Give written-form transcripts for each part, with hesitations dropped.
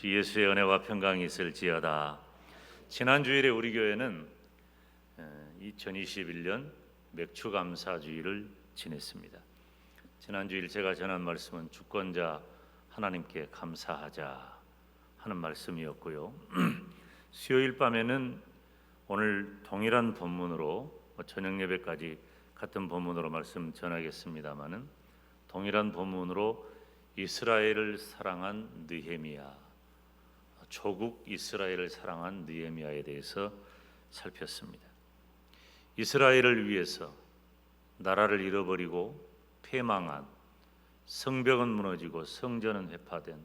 주 예수의 은혜와 평강이 있을지어다. 지난 주일에 우리 교회는 2021년 맥추감사주일을 지냈습니다. 지난 주일 제가 전한 말씀은 주권자 하나님께 감사하자 하는 말씀이었고요. 수요일 밤에는 오늘 동일한 본문으로 저녁 예배까지 같은 본문으로 말씀 전하겠습니다마는 동일한 본문으로 이스라엘을 사랑한 느헤미야, 조국 이스라엘을 사랑한 느헤미야에 대해서 살폈습니다. 이스라엘을 위해서 나라를 잃어버리고 패망한, 성벽은 무너지고 성전은 회파된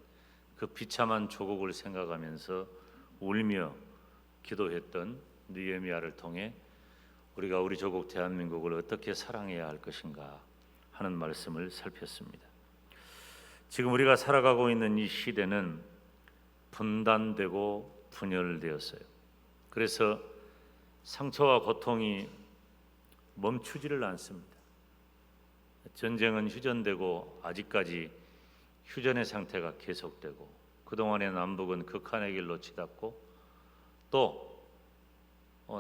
그 비참한 조국을 생각하면서 울며 기도했던 느헤미야를 통해 우리가 우리 조국 대한민국을 어떻게 사랑해야 할 것인가 하는 말씀을 살폈습니다. 지금 우리가 살아가고 있는 이 시대는 분단되고 분열되었어요. 그래서 상처와 고통이 멈추지를 않습니다. 전쟁은 휴전되고 아직까지 휴전의 상태가 계속되고, 그동안의 남북은 극한의 길로 치닫고, 또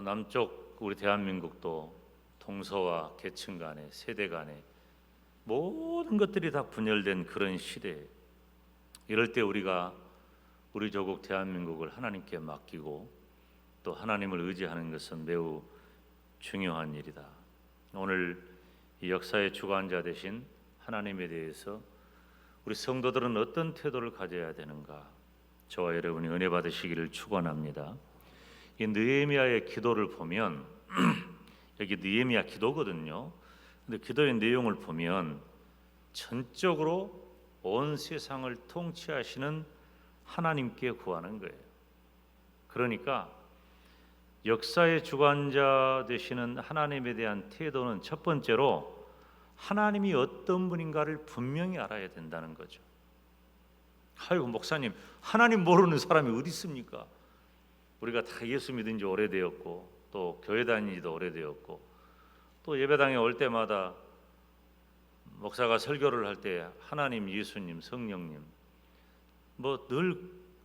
남쪽 우리 대한민국도 동서와 계층 간에, 세대 간에 모든 것들이 다 분열된 그런 시대에, 이럴 때 우리가 우리 조국 대한민국을 하나님께 맡기고 또 하나님을 의지하는 것은 매우 중요한 일이다. 오늘 이 역사의 주관자 되신 하나님에 대해서 우리 성도들은 어떤 태도를 가져야 되는가, 저와 여러분이 은혜 받으시기를 축원합니다. 이 느헤미야의 기도를 보면 여기 느헤미야 기도거든요. 근데 기도의 내용을 보면 전적으로 온 세상을 통치하시는 하나님께 구하는 거예요. 그러니까 역사의 주관자 되시는 하나님에 대한 태도는 첫 번째로 하나님이 어떤 분인가를 분명히 알아야 된다는 거죠. 아이고 목사님, 하나님 모르는 사람이 어디 있습니까? 우리가 다 예수 믿은 지 오래되었고 또 교회 다닌 지도 오래되었고 또 예배당에 올 때마다 목사가 설교를 할 때 하나님, 예수님, 성령님 뭐 늘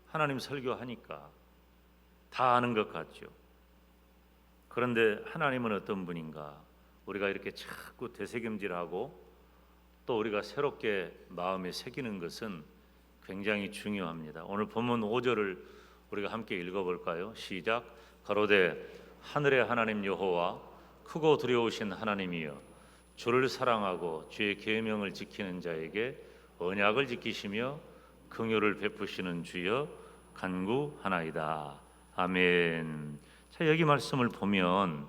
하나님 설교하니까 다 아는 것 같죠. 그런데 하나님은 어떤 분인가 우리가 이렇게 자꾸 되새김질하고 또 우리가 새롭게 마음에 새기는 것은 굉장히 중요합니다. 오늘 본문 5절을 우리가 함께 읽어볼까요? 시작. 가로되 하늘의 하나님 여호와 크고 두려우신 하나님이여, 주를 사랑하고 주의 계명을 지키는 자에게 언약을 지키시며 긍휼을 베푸시는 주여 간구하나이다. 아멘. 자, 여기 말씀을 보면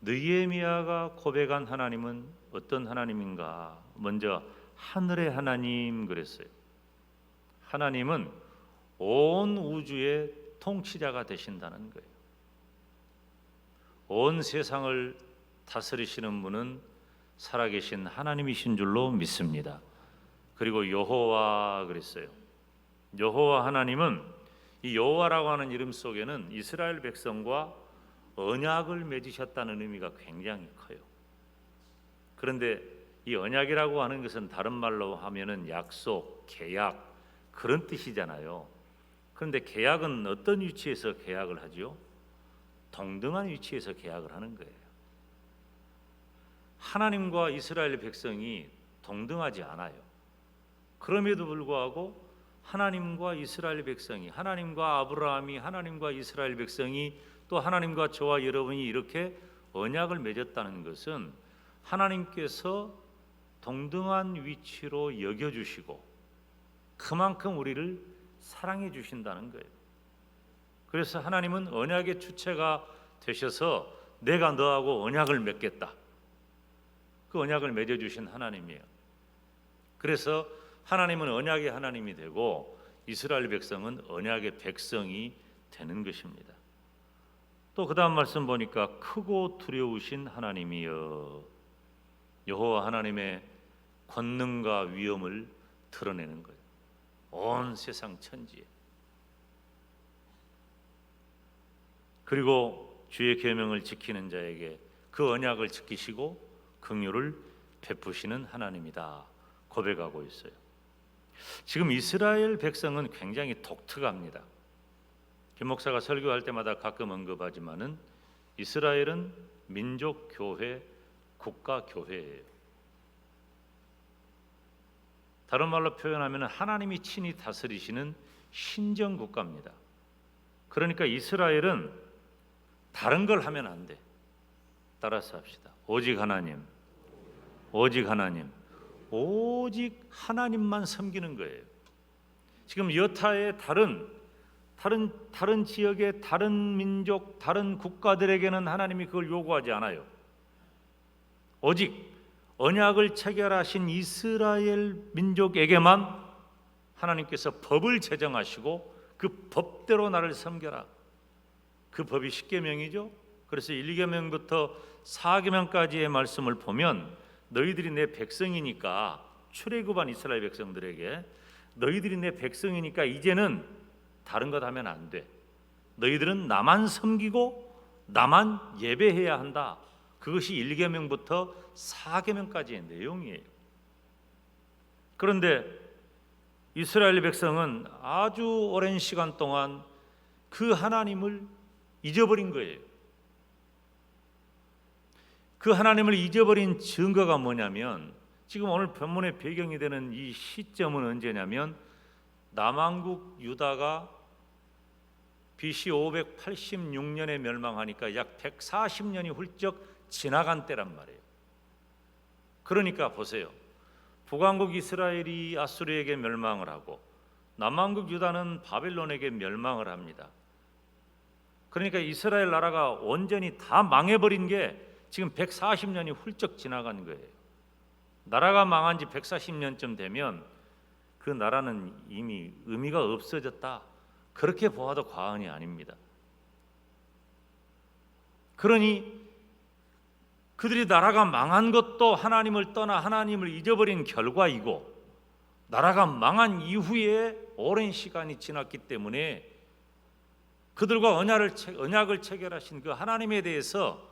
느헤미야가 고백한 하나님은 어떤 하나님인가? 먼저 하늘의 하나님 그랬어요. 하나님은 온 우주의 통치자가 되신다는 거예요. 온 세상을 다스리시는 분은 살아계신 하나님이신 줄로 믿습니다. 그리고 여호와 그랬어요. 여호와 하나님은, 이 여호와라고 하는 이름 속에는 이스라엘 백성과 언약을 맺으셨다는 의미가 굉장히 커요. 그런데 이 언약이라고 하는 것은 다른 말로 하면은 약속, 계약 그런 뜻이잖아요. 그런데 계약은 어떤 위치에서 계약을 하죠? 동등한 위치에서 계약을 하는 거예요. 하나님과 이스라엘 백성이 동등하지 않아요. 그럼에도 불구하고 하나님과 이스라엘 백성이, 하나님과 아브라함이, 하나님과 이스라엘 백성이, 또 하나님과 저와 여러분이 이렇게 언약을 맺었다는 것은 하나님께서 동등한 위치로 여겨주시고 그만큼 우리를 사랑해 주신다는 거예요. 그래서 하나님은 언약의 주체가 되셔서 내가 너하고 언약을 맺겠다, 그 언약을 맺어주신 하나님이에요. 그래서 하나님은 언약의 하나님이 되고 이스라엘 백성은 언약의 백성이 되는 것입니다. 또 그 다음 말씀 보니까 크고 두려우신 하나님이여, 여호와 하나님의 권능과 위엄을 드러내는 거예요. 온 세상 천지에. 그리고 주의 계명을 지키는 자에게 그 언약을 지키시고 긍휼을 베푸시는 하나님이다 고백하고 있어요. 지금 이스라엘 백성은 굉장히 독특합니다. 김 목사가 설교할 때마다 가끔 언급하지만은 이스라엘은 민족 교회, 국가 교회예요. 다른 말로 표현하면 하나님이 친히 다스리시는 신정 국가입니다. 그러니까 이스라엘은 다른 걸 하면 안 돼. 따라서 합시다. 오직 하나님, 오직 하나님, 오직 하나님만 섬기는 거예요. 지금 여타의 다른 지역의 다른 민족, 다른 국가들에게는 하나님이 그걸 요구하지 않아요. 오직 언약을 체결하신 이스라엘 민족에게만 하나님께서 법을 제정하시고 그 법대로 나를 섬겨라. 그 법이 십계명이죠. 그래서 1계명부터 4계명까지의 말씀을 보면 너희들이 내 백성이니까, 출애굽한 이스라엘 백성들에게 너희들이 내 백성이니까 이제는 다른 것 하면 안 돼. 너희들은 나만 섬기고 나만 예배해야 한다. 그것이 1계명부터 4계명까지의 내용이에요. 그런데 이스라엘 백성은 아주 오랜 시간 동안 그 하나님을 잊어버린 거예요. 그 하나님을 잊어버린 증거가 뭐냐면, 지금 오늘 본문의 배경이 되는 이 시점은 언제냐면 남왕국 유다가 BC 586년에 멸망하니까 약 140년이 훌쩍 지나간 때란 말이에요. 그러니까 보세요. 북왕국 이스라엘이 아수르에게 멸망을 하고 남왕국 유다는 바벨론에게 멸망을 합니다. 그러니까 이스라엘 나라가 온전히 다 망해버린 게 지금 140년이 훌쩍 지나간 거예요. 나라가 망한 지 140년쯤 되면 그 나라는 이미 의미가 없어졌다. 그렇게 보아도 과언이 아닙니다. 그러니 그들이 나라가 망한 것도 하나님을 떠나 하나님을 잊어버린 결과이고, 나라가 망한 이후에 오랜 시간이 지났기 때문에 그들과 언약을 체결하신 그 하나님에 대해서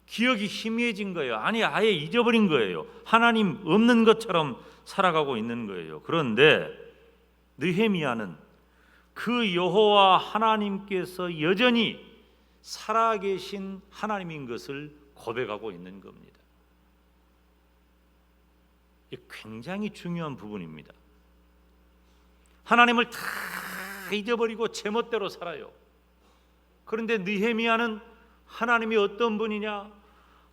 기억이 희미해진 거예요. 아니, 아예 잊어버린 거예요. 하나님 없는 것처럼 살아가고 있는 거예요. 그런데 느헤미야는 그 여호와 하나님께서 여전히 살아계신 하나님인 것을 고백하고 있는 겁니다. 이게 굉장히 중요한 부분입니다. 하나님을 다 잊어버리고 제멋대로 살아요. 그런데 느헤미야는 하나님이 어떤 분이냐?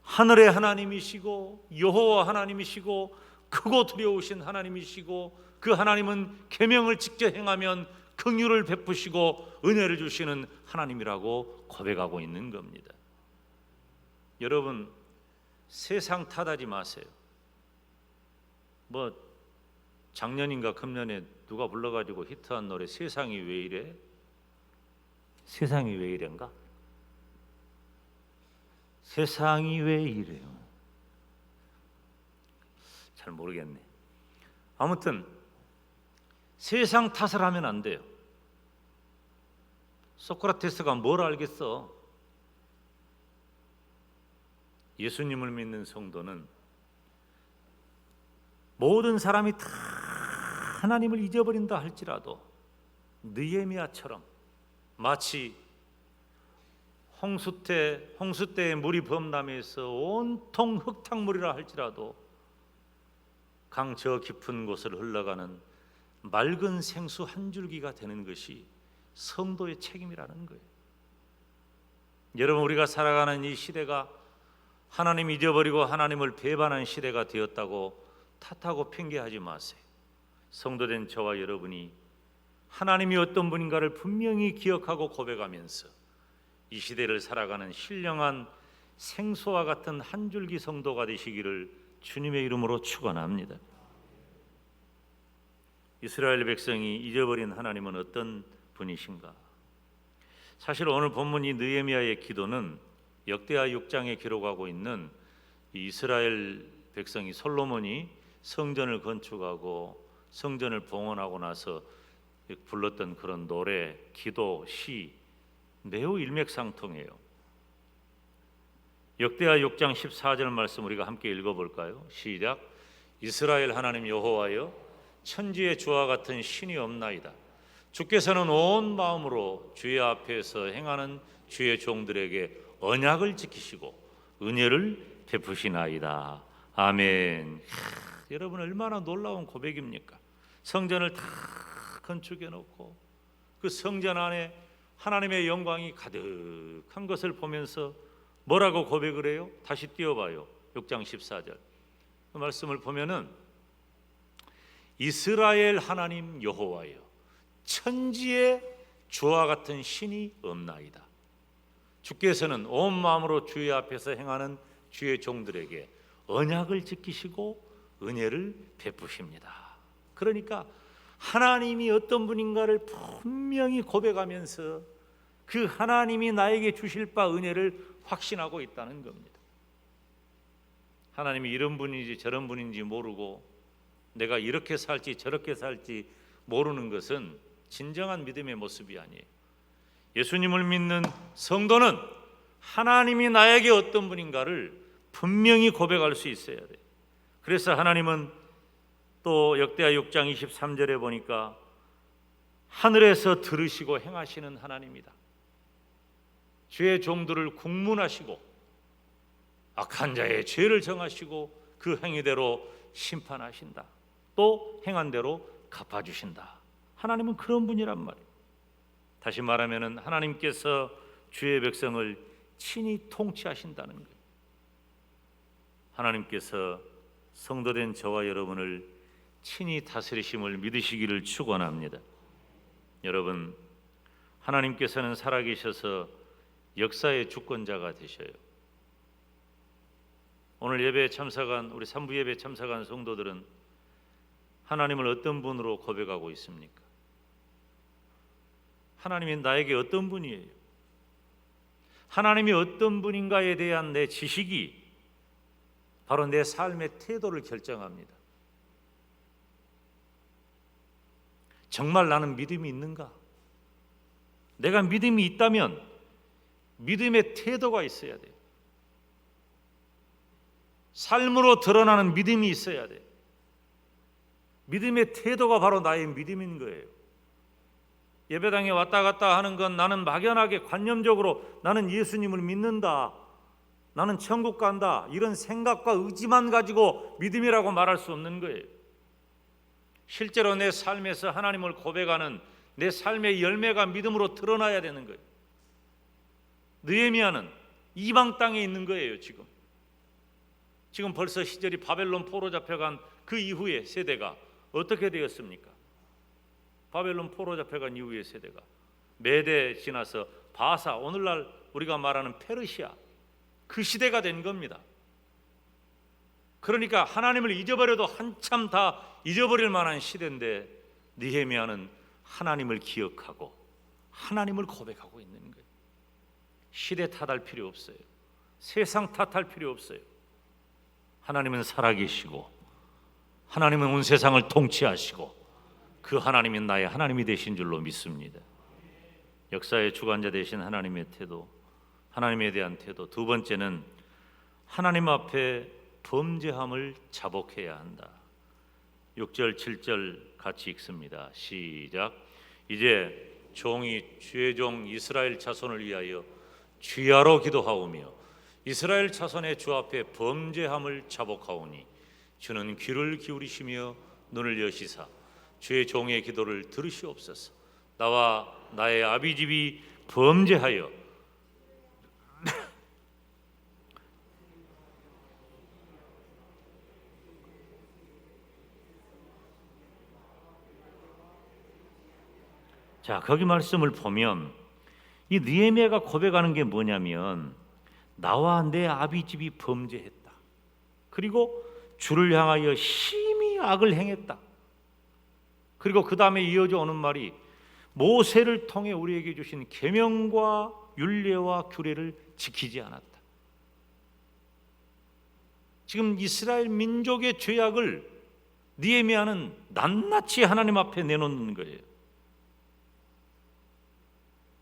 하늘의 하나님이시고 여호와 하나님이시고 크고 두려우신 하나님이시고, 그 하나님은 계명을 지켜 행하면 긍휼을 베푸시고 은혜를 주시는 하나님이라고 고백하고 있는 겁니다. 여러분, 세상 탓하지 마세요. 뭐 작년인가 금년에 누가 불러가지고 히트한 노래 세상이 왜 이래? 세상이 왜 이래인가? 세상이 왜 이래요? 잘 모르겠네. 아무튼 세상 탓을 하면 안 돼요. 소크라테스가 뭘 알겠어? 예수님을 믿는 성도는 모든 사람이 다 하나님을 잊어버린다 할지라도 느헤미야처럼 마치 홍수 때에 물이 범람해서 온통 흙탕물이라 할지라도 강 저 깊은 곳을 흘러가는 맑은 생수 한 줄기가 되는 것이 성도의 책임이라는 거예요. 여러분, 우리가 살아가는 이 시대가 하나님 잊어버리고 하나님을 배반한 시대가 되었다고 탓하고 핑계하지 마세요. 성도된 저와 여러분이 하나님이 어떤 분인가를 분명히 기억하고 고백하면서 이 시대를 살아가는 신령한 생수와 같은 한 줄기 성도가 되시기를 주님의 이름으로 축원합니다. 이스라엘 백성이 잊어버린 하나님은 어떤 분이신가? 사실 오늘 본문 이 느헤미야의 기도는 역대하 6장에 기록하고 있는 이스라엘 백성이 솔로몬이 성전을 건축하고 성전을 봉헌하고 나서 불렀던 그런 노래, 기도, 시 매우 일맥상통해요. 역대하 6장 14절 말씀 우리가 함께 읽어볼까요? 시작. 이스라엘 하나님 여호와여, 천지의 주와 같은 신이 없나이다. 주께서는 온 마음으로 주의 앞에서 행하는 주의 종들에게 언약을 지키시고 은혜를 베푸시나이다. 아멘. 여러분, 얼마나 놀라운 고백입니까? 성전을 다 건축해 놓고 그 성전 안에 하나님의 영광이 가득한 것을 보면서 뭐라고 고백을 해요? 다시 띄워봐요. 6장 14절 그 말씀을 보면은 이스라엘 하나님 여호와여, 천지에 주와 같은 신이 없나이다. 주께서는 온 마음으로 주의 앞에서 행하는 주의 종들에게 언약을 지키시고 은혜를 베푸십니다. 그러니까 하나님이 어떤 분인가를 분명히 고백하면서 그 하나님이 나에게 주실 바 은혜를 확신하고 있다는 겁니다. 하나님이 이런 분인지 저런 분인지 모르고 내가 이렇게 살지 저렇게 살지 모르는 것은 진정한 믿음의 모습이 아니에요. 예수님을 믿는 성도는 하나님이 나에게 어떤 분인가를 분명히 고백할 수 있어야 돼요. 그래서 하나님은 또 역대하 6장 23절에 보니까 하늘에서 들으시고 행하시는 하나님이다. 주의 종들을 국문하시고 악한 자의 죄를 정하시고 그 행위대로 심판하신다. 또 행한 대로 갚아주신다. 하나님은 그런 분이란 말이에요. 다시 말하면 하나님께서 주의 백성을 친히 통치하신다는 거예요. 하나님께서 성도된 저와 여러분을 친히 다스리심을 믿으시기를 축원합니다. 여러분, 하나님께서는 살아계셔서 역사의 주권자가 되셔요. 오늘 예배에 참석한 우리 3부 예배에 참석한 성도들은 하나님을 어떤 분으로 고백하고 있습니까? 하나님이 나에게 어떤 분이에요? 하나님이 어떤 분인가에 대한 내 지식이 바로 내 삶의 태도를 결정합니다. 정말 나는 믿음이 있는가? 내가 믿음이 있다면 믿음의 태도가 있어야 돼요. 삶으로 드러나는 믿음이 있어야 돼요. 믿음의 태도가 바로 나의 믿음인 거예요. 예배당에 왔다 갔다 하는 건 나는 막연하게 관념적으로 나는 예수님을 믿는다, 나는 천국 간다, 이런 생각과 의지만 가지고 믿음이라고 말할 수 없는 거예요. 실제로 내 삶에서 하나님을 고백하는 내 삶의 열매가 믿음으로 드러나야 되는 거예요. 느헤미야는 이방 땅에 있는 거예요. 지금 벌써 시절이 바벨론 포로 잡혀간 그 이후의 세대가 어떻게 되었습니까? 바벨론 포로 잡혀간 이후의 세대가 메대 지나서 바사, 오늘날 우리가 말하는 페르시아, 그 시대가 된 겁니다. 그러니까 하나님을 잊어버려도 한참 다 잊어버릴 만한 시대인데 느헤미야는 하나님을 기억하고 하나님을 고백하고 있는 거예요. 시대 탓할 필요 없어요. 세상 탓할 필요 없어요. 하나님은 살아계시고 하나님은 온 세상을 통치하시고 그 하나님이 나의 하나님이 되신 줄로 믿습니다. 역사의 주관자 되신 하나님의 태도, 하나님에 대한 태도. 두 번째는 하나님 앞에 범죄함을 자복해야 한다. 6절 7절 같이 읽습니다. 시작. 이제 종이 주의 종 이스라엘 자손을 위하여 주야로 기도하오며 이스라엘 자손의 주 앞에 범죄함을 자복하오니 주는 귀를 기울이시며 눈을 여시사 주의 종의 기도를 들으시옵소서. 나와 나의 아비집이 범죄하여 자, 거기 말씀을 보면 이 느헤미야가 고백하는 게 뭐냐면 나와 내 아비집이 범죄했다. 그리고 주를 향하여 심히 악을 행했다. 그리고 그 다음에 이어져 오는 말이 모세를 통해 우리에게 주신 계명과 율례와 규례를 지키지 않았다. 지금 이스라엘 민족의 죄악을 느헤미야는 낱낱이 하나님 앞에 내놓는 거예요.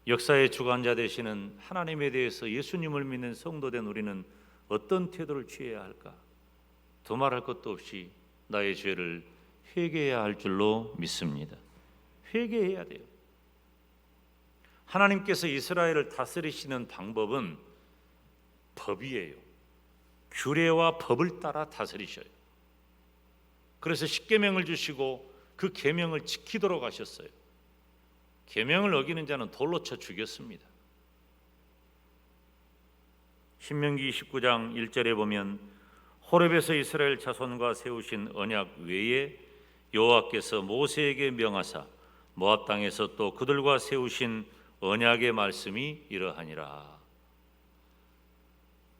역사의 주관자 되시는 하나님에 대해서 예수님을 믿는 성도된 우리는 어떤 태도를 취해야 할까? 두말할 것도 없이 나의 죄를 회개해야 할 줄로 믿습니다. 회개해야 돼요. 하나님께서 이스라엘을 다스리시는 방법은 법이에요. 규례와 법을 따라 다스리셔요. 그래서 십계명을 주시고 그 계명을 지키도록 하셨어요. 계명을 어기는 자는 돌로 쳐 죽였습니다. 신명기 29장 1절에 보면 호렙에서 이스라엘 자손과 세우신 언약 외에 여호와께서 모세에게 명하사 모압 땅에서 또 그들과 세우신 언약의 말씀이 이러하니라.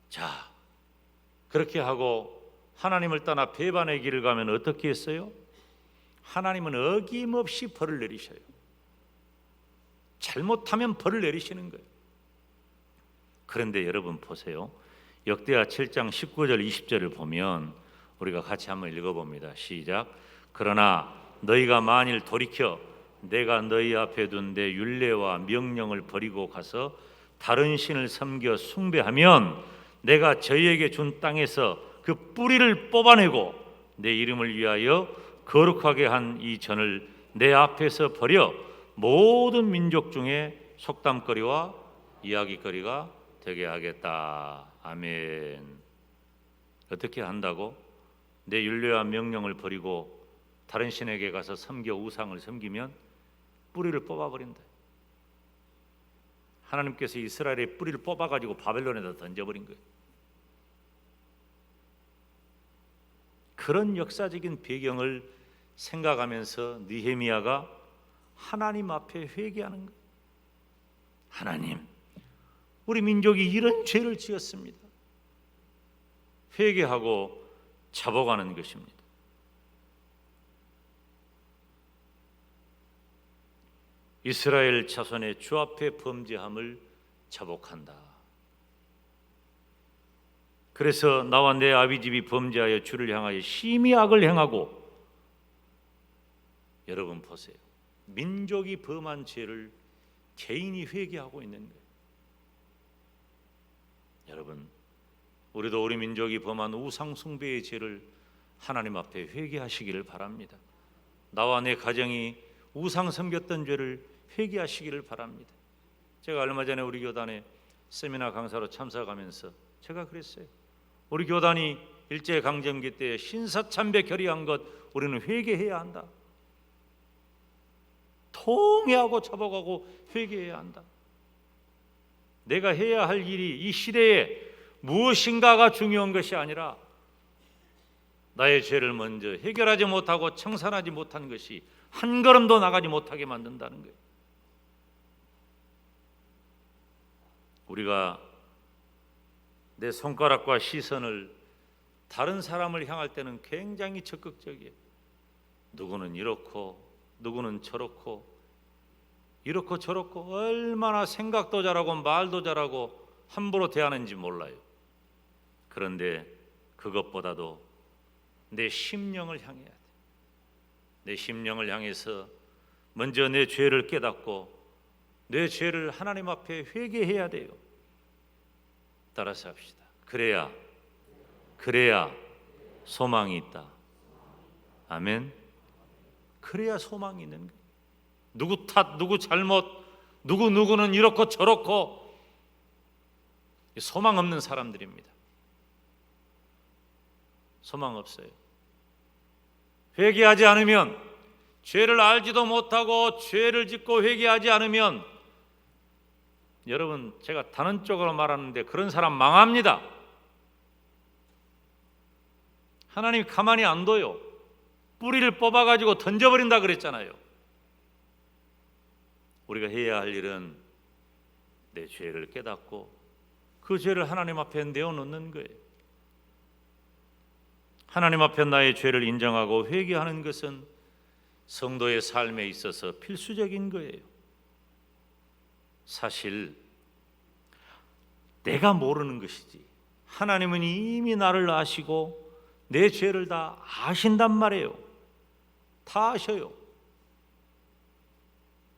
자, 그렇게 하고 하나님을 떠나 배반의 길을 가면 어떻게 했어요? 하나님은 어김없이 벌을 내리셔요. 잘못하면 벌을 내리시는 거예요. 그런데 여러분 보세요. 역대하 7장 19절 20절을 보면 우리가 같이 한번 읽어봅니다. 시작. 그러나 너희가 만일 돌이켜 내가 너희 앞에 둔 내 율례와 명령을 버리고 가서 다른 신을 섬겨 숭배하면 내가 저희에게 준 땅에서 그 뿌리를 뽑아내고 내 이름을 위하여 거룩하게 한 이 전을 내 앞에서 버려 모든 민족 중에 속담거리와 이야기거리가 되게 하겠다. 아멘. 어떻게 한다고? 내 율례와 명령을 버리고 다른 신에게 가서 섬겨 우상을 섬기면 뿌리를 뽑아버린다. 하나님께서 이스라엘의 뿌리를 뽑아가지고 바벨론에다 던져버린 거예요. 그런 역사적인 배경을 생각하면서 느헤미야가 하나님 앞에 회개하는 거예요. 하나님, 우리 민족이 이런 죄를 지었습니다. 회개하고 잡아가는 것입니다. 이스라엘 자손의 주 앞에 범죄함을 자복한다. 그래서 나와 내 아비집이 범죄하여 주를 향하여 심히 악을 행하고, 여러분 보세요. 민족이 범한 죄를 개인이 회개하고 있는 거예요. 여러분, 우리도 우리 민족이 범한 우상 숭배의 죄를 하나님 앞에 회개하시기를 바랍니다. 나와 내 가정이 우상 섬겼던 죄를 회개하시기를 바랍니다. 제가 얼마 전에 우리 교단에 세미나 강사로 참석하면서 제가 그랬어요. 우리 교단이 일제강점기 때 신사참배 결의한 것 우리는 회개해야 한다. 통회하고 잡아가고 회개해야 한다. 내가 해야 할 일이 이 시대에 무엇인가가 중요한 것이 아니라 나의 죄를 먼저 해결하지 못하고 청산하지 못한 것이 한 걸음도 나가지 못하게 만든다는 거예요. 우리가 내 손가락과 시선을 다른 사람을 향할 때는 굉장히 적극적이에요. 누구는 이렇고 누구는 저렇고 이렇고 저렇고 얼마나 생각도 잘하고 말도 잘하고 함부로 대하는지 몰라요. 그런데 그것보다도 내 심령을 향해야 돼. 내 심령을 향해서 먼저 내 죄를 깨닫고 내 죄를 하나님 앞에 회개해야 돼요. 따라서 합시다. 그래야 소망이 있다. 아멘. 그래야 소망이 있는 거예요. 누구 탓, 누구 잘못, 누구는 이렇고 저렇고 소망 없는 사람들입니다. 소망 없어요. 회개하지 않으면, 죄를 알지도 못하고 죄를 짓고 회개하지 않으면, 여러분 제가 다른 쪽으로 말하는데 그런 사람 망합니다. 하나님 가만히 안 둬요. 뿌리를 뽑아가지고 던져버린다 그랬잖아요. 우리가 해야 할 일은 내 죄를 깨닫고 그 죄를 하나님 앞에 내어놓는 거예요. 하나님 앞에 나의 죄를 인정하고 회개하는 것은 성도의 삶에 있어서 필수적인 거예요. 사실 내가 모르는 것이지 하나님은 이미 나를 아시고 내 죄를 다 아신단 말이에요. 다 아셔요.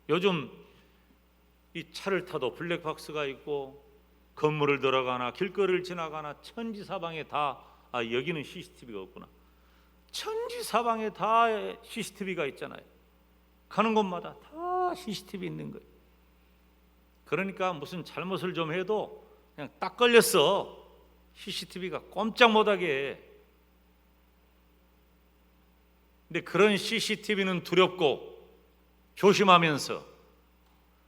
요즘 이 차를 타도 블랙박스가 있고 건물을 들어가나 길거리를 지나가나 천지사방에 다 여기는 CCTV가 없구나. 천지사방에 다 CCTV가 있잖아요. 가는 곳마다 다 CCTV 있는 거예요. 그러니까 무슨 잘못을 좀 해도 그냥 딱 걸렸어. CCTV가 꼼짝 못하게 해. 근데 그런 CCTV는 두렵고 조심하면서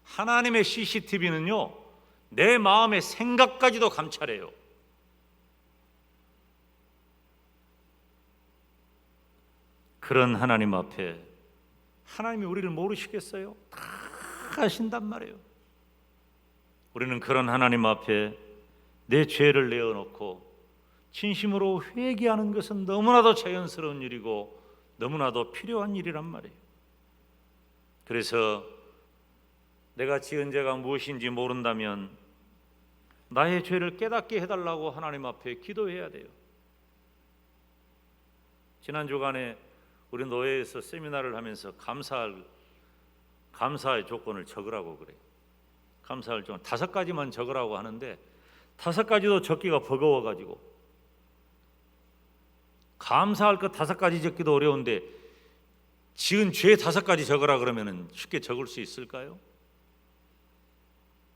하나님의 CCTV는요, 내 마음의 생각까지도 감찰해요. 그런 하나님 앞에 하나님이 우리를 모르시겠어요? 다 아신단 말이에요. 우리는 그런 하나님 앞에 내 죄를 내어놓고 진심으로 회개하는 것은 너무나도 자연스러운 일이고 너무나도 필요한 일이란 말이에요. 그래서 내가 지은 죄가 무엇인지 모른다면 나의 죄를 깨닫게 해달라고 하나님 앞에 기도해야 돼요. 지난 주간에 우리 노예에서 세미나를 하면서 감사의 조건을 적으라고 그래요. 감사할 조건 5가지만 적으라고 하는데 5가지도 적기가 버거워가지고 감사할 것 5가지 적기도 어려운데 지은 죄 5가지 적으라 그러면 쉽게 적을 수 있을까요?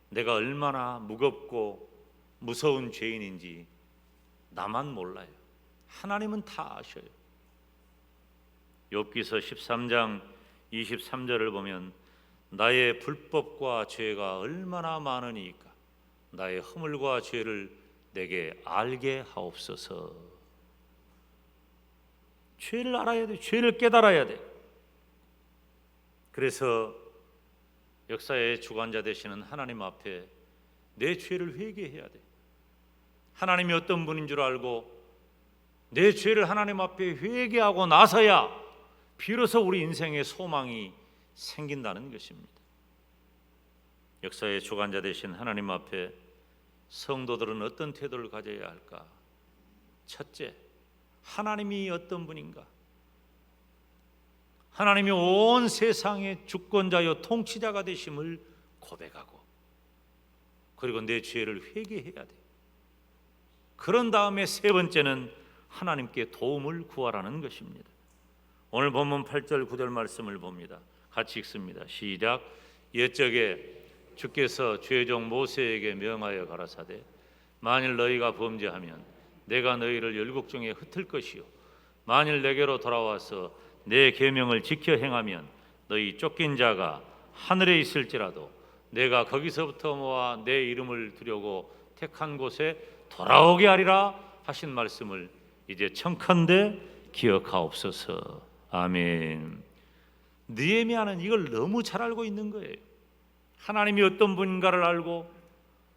내가 얼마나 무겁고 무서운 죄인인지 나만 몰라요. 하나님은 다 아셔요. 욥기서 13장 23절을 보면 나의 불법과 죄가 얼마나 많으니까 나의 허물과 죄를 내게 알게 하옵소서. 죄를 알아야 돼. 죄를 깨달아야 돼. 그래서 역사의 주관자 되시는 하나님 앞에 내 죄를 회개해야 돼. 하나님이 어떤 분인 줄 알고 내 죄를 하나님 앞에 회개하고 나서야 비로소 우리 인생에 소망이 생긴다는 것입니다. 역사의 주관자 되신 하나님 앞에 성도들은 어떤 태도를 가져야 할까? 첫째, 하나님이 어떤 분인가? 하나님이 온 세상의 주권자요 통치자가 되심을 고백하고 그리고 내 죄를 회개해야 돼. 그런 다음에 세 번째는 하나님께 도움을 구하라는 것입니다. 오늘 본문 8절 9절 말씀을 봅니다. 같이 읽습니다. 시작. 옛적에 주께서 죄종 모세에게 명하여 가라사대 만일 너희가 범죄하면 내가 너희를 열국 중에 흩을 것이요 만일 내게로 돌아와서 내 계명을 지켜 행하면 너희 쫓긴 자가 하늘에 있을지라도 내가 거기서부터 모아 내 이름을 두려고 택한 곳에 돌아오게 하리라 하신 말씀을 이제 청컨대 기억하옵소서. 아멘. 느헤미야는 이걸 너무 잘 알고 있는 거예요. 하나님이 어떤 분인가를 알고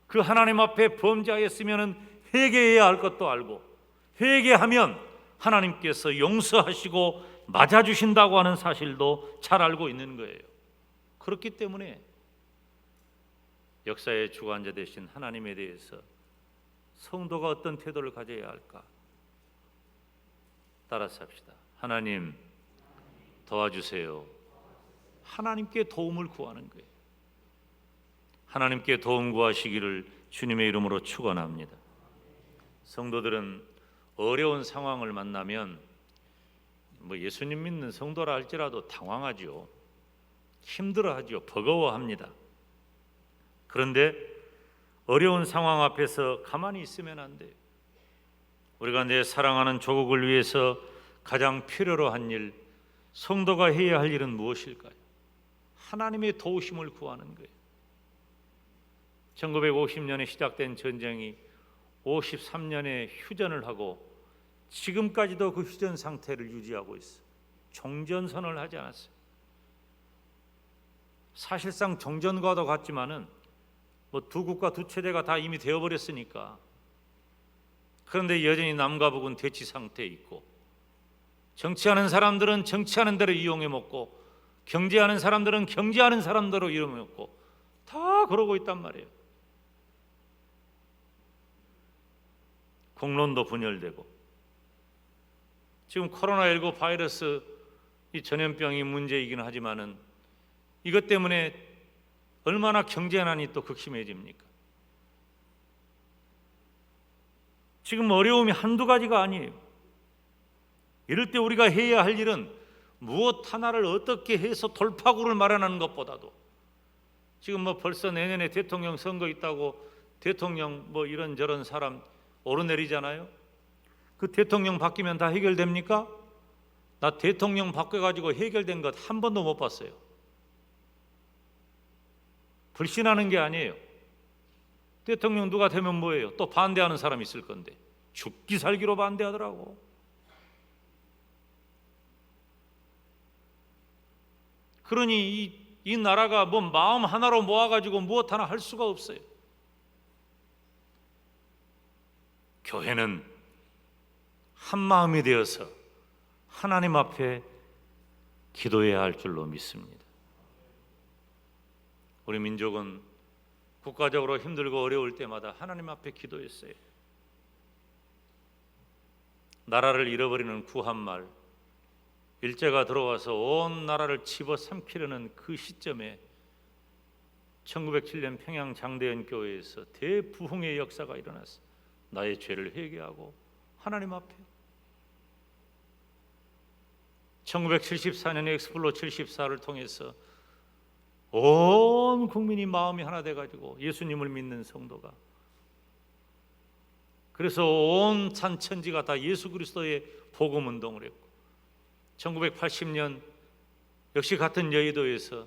그 하나님 앞에 범죄하였으면 회개해야 할 것도 알고 회개하면 하나님께서 용서하시고 맞아주신다고 하는 사실도 잘 알고 있는 거예요. 그렇기 때문에 역사의 주관자 되신 하나님에 대해서 성도가 어떤 태도를 가져야 할까? 따라서 합시다. 하나님 도와주세요. 하나님께 도움을 구하는 거예요. 하나님께 도움 구하시기를 주님의 이름으로 축원합니다. 성도들은 어려운 상황을 만나면 예수님 믿는 성도라 할지라도 당황하죠. 힘들어하죠. 버거워합니다. 그런데 어려운 상황 앞에서 가만히 있으면 안 돼요. 우리가 내 사랑하는 조국을 위해서 가장 필요로 한 일, 성도가 해야 할 일은 무엇일까요? 하나님의 도우심을 구하는 거예요. 1950년에 시작된 전쟁이 53년에 휴전을 하고 지금까지도 그 휴전 상태를 유지하고 있어요. 종전선언을 하지 않았어요. 사실상 종전과도 같지만은 두 국가 두 체제가 다 이미 되어버렸으니까. 그런데 여전히 남과 북은 대치 상태에 있고 정치하는 사람들은 정치하는 대로 이용해 먹고 경제하는 사람들은 경제하는 사람대로 이용해 먹고 다 그러고 있단 말이에요. 공론도 분열되고 지금 코로나19 바이러스 이 전염병이 문제이긴 하지만은 이것 때문에 얼마나 경제난이 또 극심해집니까? 지금 어려움이 한두 가지가 아니에요. 이럴 때 우리가 해야 할 일은 무엇 하나를 어떻게 해서 돌파구를 마련하는 것보다도, 지금 뭐 벌써 내년에 대통령 선거 있다고 대통령 뭐 이런저런 사람 오르내리잖아요. 그 대통령 바뀌면 다 해결됩니까? 나 대통령 바꿔가지고 해결된 것 한 번도 못 봤어요. 불신하는 게 아니에요. 대통령 누가 되면 뭐예요? 또 반대하는 사람 있을 건데 죽기 살기로 반대하더라고. 그러니 이 나라가 뭐 마음 하나로 모아가지고 무엇 하나 할 수가 없어요. 교회는 한 마음이 되어서 하나님 앞에 기도해야 할 줄로 믿습니다. 우리 민족은 국가적으로 힘들고 어려울 때마다 하나님 앞에 기도했어요. 나라를 잃어버리는 구한말, 일제가 들어와서 온 나라를 집어삼키려는 그 시점에 1907년 평양 장대현 교회에서 대부흥의 역사가 일어났어요. 나의 죄를 회개하고 하나님 앞에. 1974년에 엑스플로 74를 통해서 온 국민이 마음이 하나 돼가지고 예수님을 믿는 성도가, 그래서 온 산천지가 다 예수 그리스도의 복음 운동을 했고, 1980년 역시 같은 여의도에서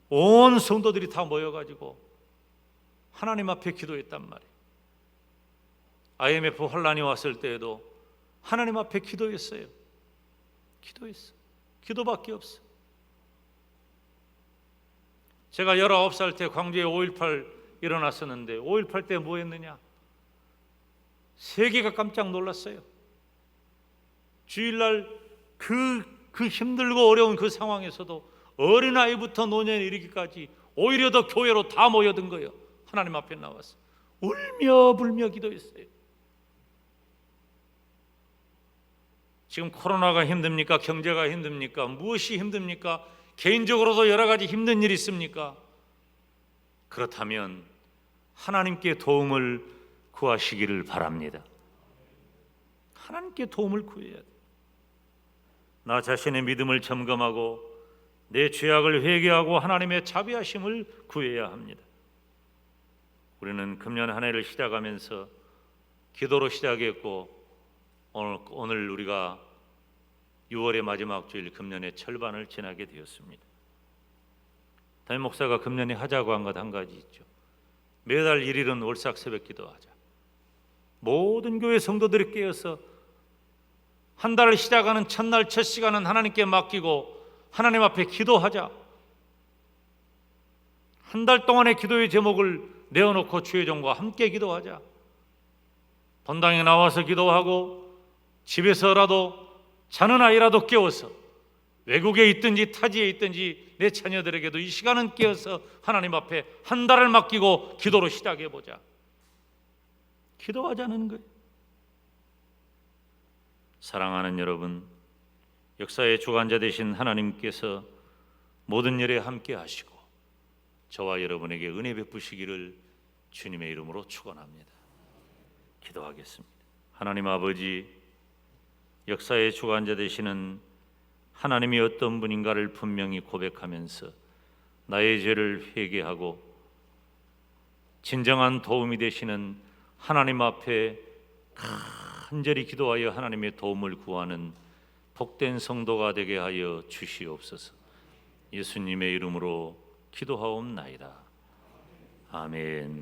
온 성도들이 다 모여가지고 하나님 앞에 기도했단 말이에요. IMF 환란이 왔을 때에도 하나님 앞에 기도했어요. 기도했어. 기도밖에 없어. 제가 19살 때 광주에 5.18 일어났었는데 5.18 때 뭐 했느냐? 세계가 깜짝 놀랐어요. 주일날 그 힘들고 어려운 그 상황에서도 어린아이부터 노년에 이르기까지 오히려 더 교회로 다 모여든 거예요. 하나님 앞에 나와서 울며 불며 기도했어요. 지금 코로나가 힘듭니까? 경제가 힘듭니까? 무엇이 힘듭니까? 개인적으로도 여러 가지 힘든 일이 있습니까? 그렇다면 하나님께 도움을 구하시기를 바랍니다. 하나님께 도움을 구해야 돼. 나 자신의 믿음을 점검하고 내 죄악을 회개하고 하나님의 자비하심을 구해야 합니다. 우리는 금년 한 해를 시작하면서 기도로 시작했고, 오늘 우리가 6월의 마지막 주일 금년의 절반을 지나게 되었습니다. 담임 목사가 금년에 하자고 한 것 한 가지 있죠. 매달 1일은 월삭 새벽 기도하자. 모든 교회 성도들이 깨어서 한 달을 시작하는 첫날 첫 시간은 하나님께 맡기고 하나님 앞에 기도하자. 한 달 동안의 기도의 제목을 내어놓고 주의 종과 함께 기도하자. 본당에 나와서 기도하고 집에서라도 자는 아이라도 깨워서, 외국에 있든지 타지에 있든지 내 자녀들에게도 이 시간은 깨어서 하나님 앞에 한 달을 맡기고 기도로 시작해보자. 기도하자는 거예요. 사랑하는 여러분, 역사의 주관자 되신 하나님께서 모든 일에 함께 하시고 저와 여러분에게 은혜 베푸시기를 주님의 이름으로 축원합니다. 기도하겠습니다. 하나님 아버지, 역사의 주관자 되시는 하나님이 어떤 분인가를 분명히 고백하면서 나의 죄를 회개하고 진정한 도움이 되시는 하나님 앞에 간절히 기도하여 하나님의 도움을 구하는 복된 성도가 되게 하여 주시옵소서. 예수님의 이름으로 기도하옵나이다. 아멘.